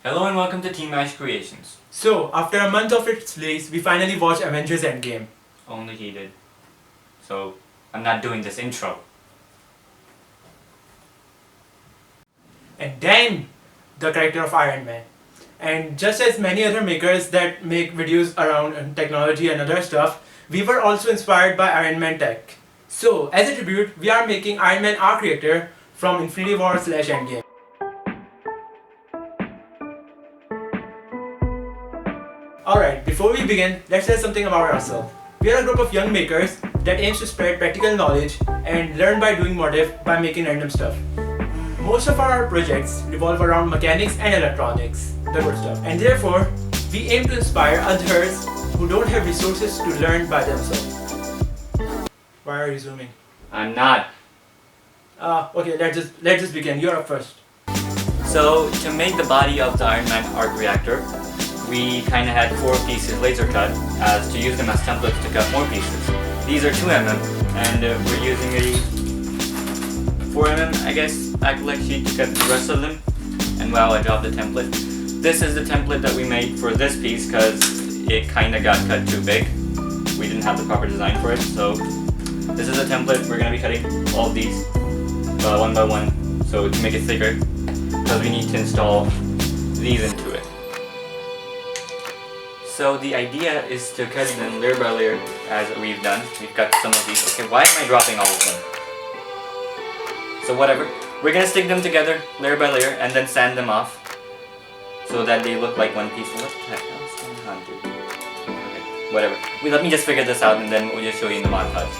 Hello and welcome to Team Ash Creations. So, after a month of its release, we finally watched Avengers Endgame. Only he did. So, I'm not doing this intro. And then, the character of Iron Man. And just as many other makers that make videos around technology and other stuff, we were also inspired by Iron Man tech. So, as a tribute, we are making Iron Man our creator from Infinity War/Endgame. Alright, before we begin, let's say something about ourselves. We are a group of young makers that aims to spread practical knowledge and learn by doing motif by making random stuff. Most of our projects revolve around mechanics and electronics, the good stuff, and therefore, we aim to inspire others who don't have resources to learn by themselves. Why are you zooming? I'm not. Okay, let's just begin. You're up first. So, to make the body of the Iron Man arc reactor, we kind of had 4 pieces laser cut as to use them as templates to cut more pieces. These are 2mm and we're using a 4mm, I guess, acrylic sheet to cut the rest of them. And wow, I dropped the template. This is the template that we made for this piece because it kind of got cut too big. We didn't have the proper design for it, so this is a template. We're going to be cutting all of these one by one, so to make it thicker, because we need to install these into it. So the idea is to cut them layer by layer as we've done. We've cut some of these. Okay, why am I dropping all of them? So whatever. We're gonna stick them together layer by layer and then sand them off so that they look like one piece. What the heck else going on, dude? Okay, whatever. Let me just figure this out and then we'll just show you in the montage.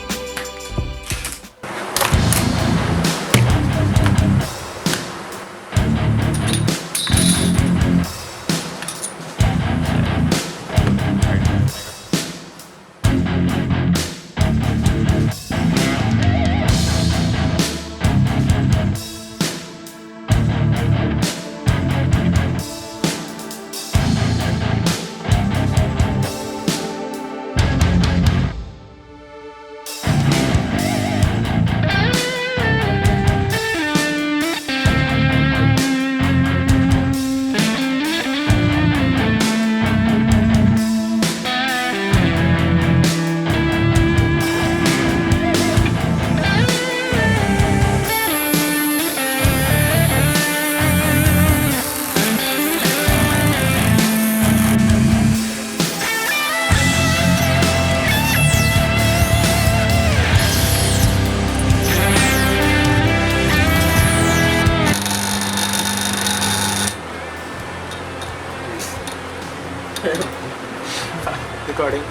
Recording.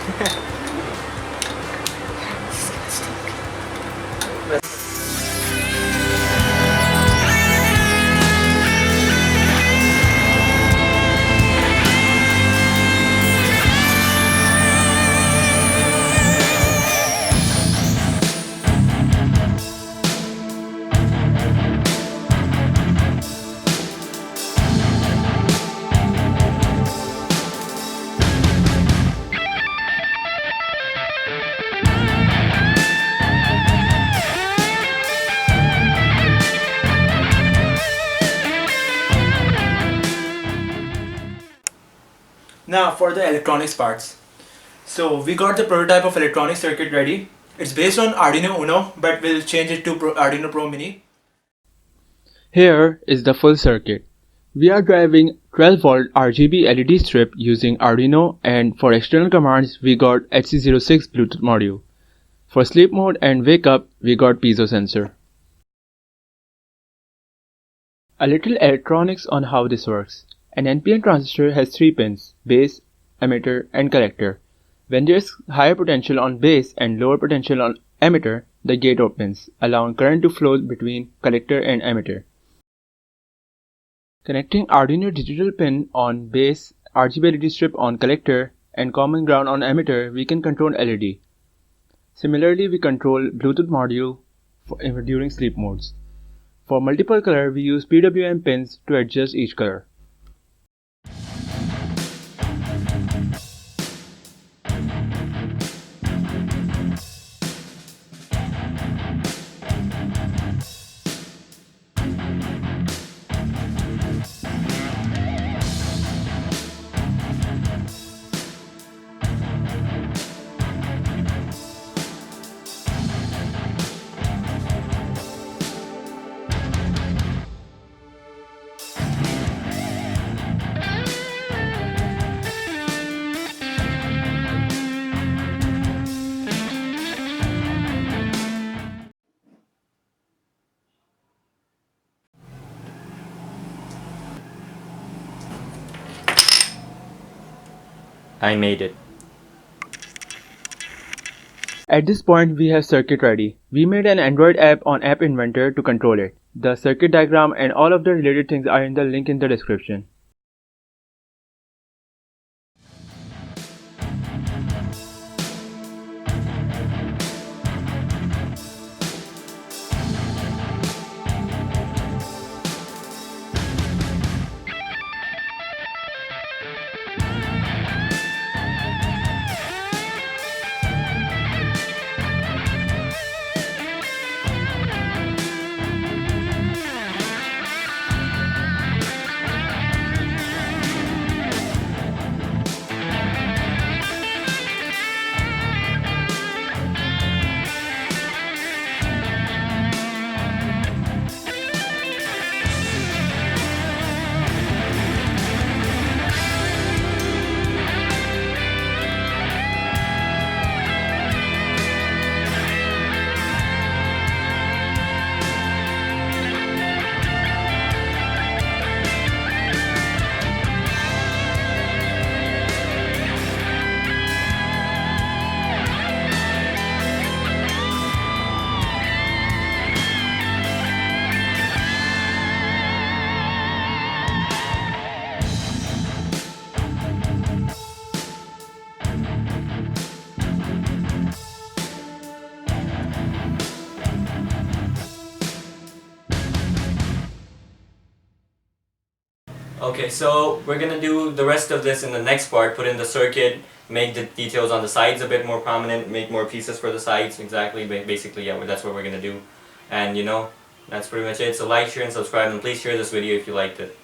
Now for the electronics parts. So we got the prototype of electronic circuit ready. It's based on Arduino Uno, but we'll change it to Arduino Pro Mini. Here is the full circuit. We are driving 12V RGB LED strip using Arduino, and for external commands we got HC06 Bluetooth module. For sleep mode and wake up we got piezo sensor. A little electronics on how this works. An NPN transistor has 3 pins: base, emitter and collector. When there is higher potential on base and lower potential on emitter, the gate opens, allowing current to flow between collector and emitter. Connecting Arduino digital pin on base, RGB LED strip on collector and common ground on emitter, we can control LED. Similarly, we control Bluetooth module during sleep modes. For multiple color, we use PWM pins to adjust each color. I made it. At this point, we have circuit ready. We made an Android app on App Inventor to control it. The circuit diagram and all of the related things are in the link in the description. Okay, so we're gonna do the rest of this in the next part, put in the circuit, make the details on the sides a bit more prominent, make more pieces for the sides, exactly, basically, yeah, that's what we're gonna do. And you know, that's pretty much it. So like, share, and subscribe, and please share this video if you liked it.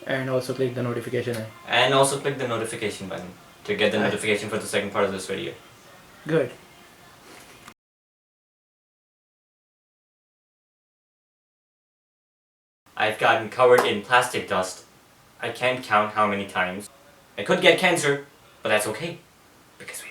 And also click the notification. And also click the notification button to get the notification for the second part of this video. Good. I've gotten covered in plastic dust. I can't count how many times. I could get cancer, but that's okay, because we